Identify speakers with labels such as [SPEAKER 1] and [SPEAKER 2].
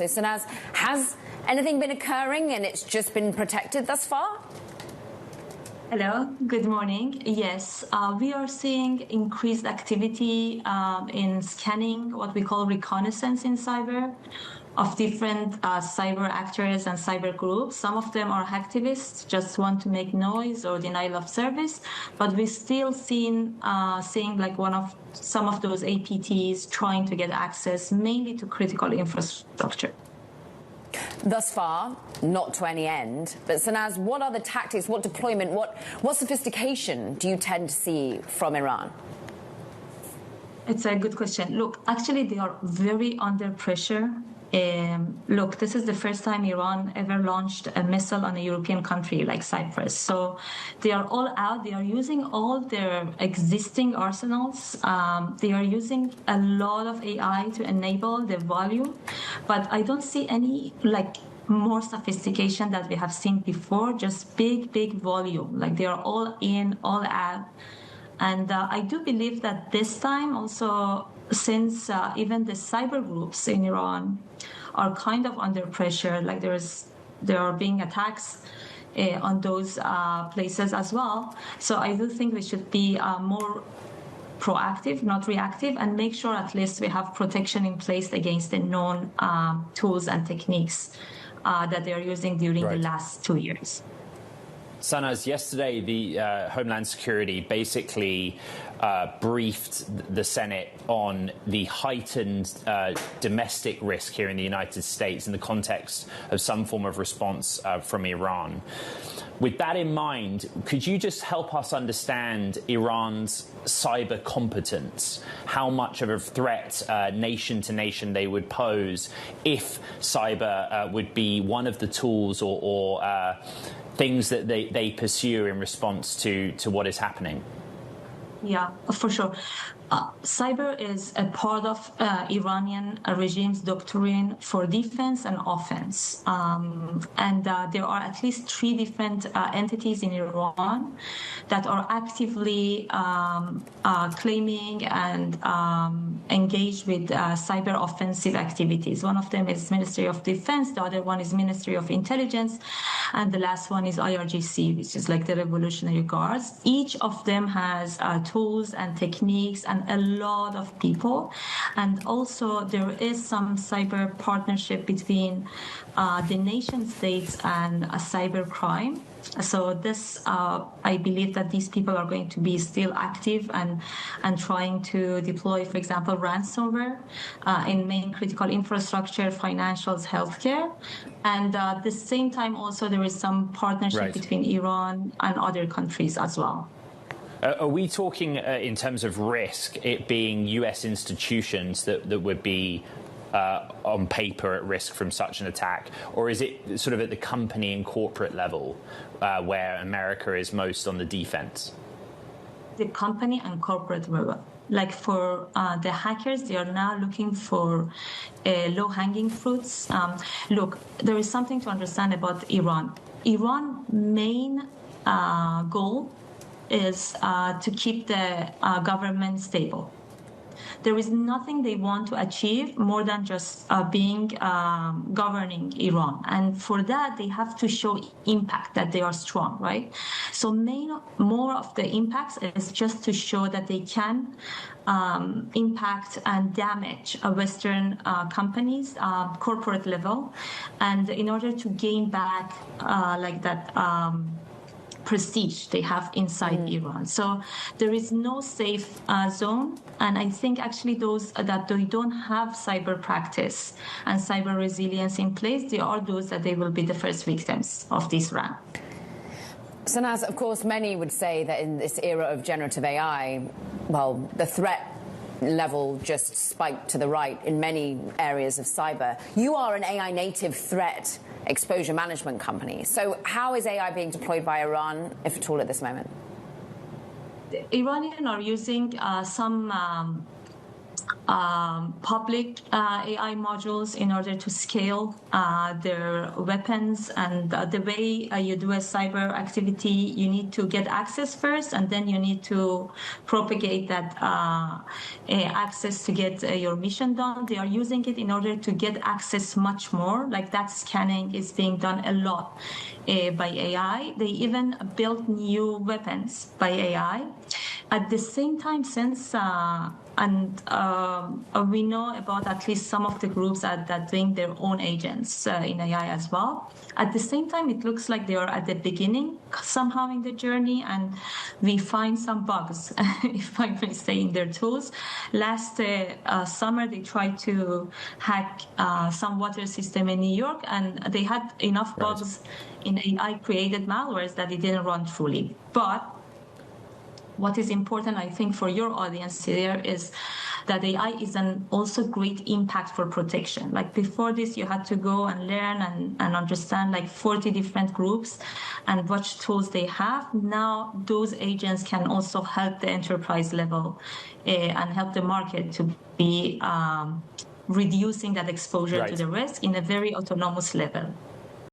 [SPEAKER 1] So, Sanaz, has anything been occurring and it's just been protected thus far?
[SPEAKER 2] Hello, good morning. Yes, we are seeing increased activity in scanning, what we call reconnaissance in cyber, of different cyber actors and cyber groups. Some of them are hacktivists, just want to make noise or denial of service, but we still seeing like some of those APTs trying to get access mainly to critical infrastructure.
[SPEAKER 1] Thus far, not to any end. But Sanaz, what other tactics, what deployment, what sophistication do you tend to see from Iran?
[SPEAKER 2] It's a good question. Look, actually, they are very under pressure. Look, this is the first time Iran ever launched a missile on a European country like Cyprus. So they are all out. They are using all their existing arsenals. They are using a lot of AI to enable the volume. But I don't see any more sophistication that we have seen before, just big volume. Like they are all in, all out. And I do believe that this time also, since even the cyber groups in Iran are kind of under pressure, like there are being attacks on those places as well. So I do think we should be more proactive, not reactive, and make sure at least we have protection in place against the known tools and techniques that they are using during the last 2 years.
[SPEAKER 3] Sanaz, yesterday the Homeland Security basically briefed the Senate on the heightened domestic risk here in the United States in the context of some form of response from Iran. With that in mind, could you just help us understand Iran's cyber competence, how much of a threat nation to nation they would pose if cyber would be one of the tools or things that they pursue in response to what is happening?
[SPEAKER 2] Yeah, for sure. Cyber is a part of Iranian regime's doctrine for defense and offense. And there are at least 3 different entities in Iran that are actively claiming and engaged with cyber offensive activities. One of them is Ministry of Defense, the other one is Ministry of Intelligence, and the last one is IRGC, which is like the Revolutionary Guards. Each of them has tools and techniques and a lot of people. And also there is some cyber partnership between the nation states and cyber crime. So this, I believe that these people are going to be still active and trying to deploy, for example, ransomware in main critical infrastructure, financials, healthcare. And at the same time, also there is some partnership between Iran and other countries as well.
[SPEAKER 3] Are we talking in terms of risk, it being U.S. institutions that would be on paper at risk from such an attack? Or is it sort of at the company and corporate level where America is most on the defense?
[SPEAKER 2] The company and corporate level. Like for the hackers, they are now looking for low-hanging fruits. Look, there is something to understand about Iran. Iran's main goal is to keep the government stable. There is nothing they want to achieve more than just governing Iran. And for that, they have to show impact, that they are strong, right? So more of the impacts is just to show that they can impact and damage Western companies, corporate level. And in order to gain back prestige they have inside Iran. So there is no safe zone. And I think actually those that they don't have cyber practice and cyber resilience in place, they are those that they will be the first victims of this run.
[SPEAKER 1] Sanaz, of course, many would say that in this era of generative AI, well, the threat level just spiked to the right in many areas of cyber. You are an AI native threat exposure management company. So how is AI being deployed by Iran, if at all, at this moment?
[SPEAKER 2] The Iranians are using some public AI modules in order to scale their weapons. And the way you do a cyber activity, you need to get access first, and then you need to propagate that access to get your mission done. They are using it in order to get access much more. Like that scanning is being done a lot by AI. They even built new weapons by AI. At the same time, since we know about at least some of the groups that doing their own agents in AI as well. At the same time, it looks like they are at the beginning somehow in the journey, and we find some bugs, if I may say, in their tools. Last summer, they tried to hack some water system in New York, and they had enough bugs in AI-created malwares that it didn't run fully. But what is important, I think, for your audience here is that AI is an also great impact for protection. Like before this, you had to go and learn and understand like 40 different groups and what tools they have. Now, those agents can also help the enterprise level and help the market to be reducing that exposure to the risk in a very autonomous level.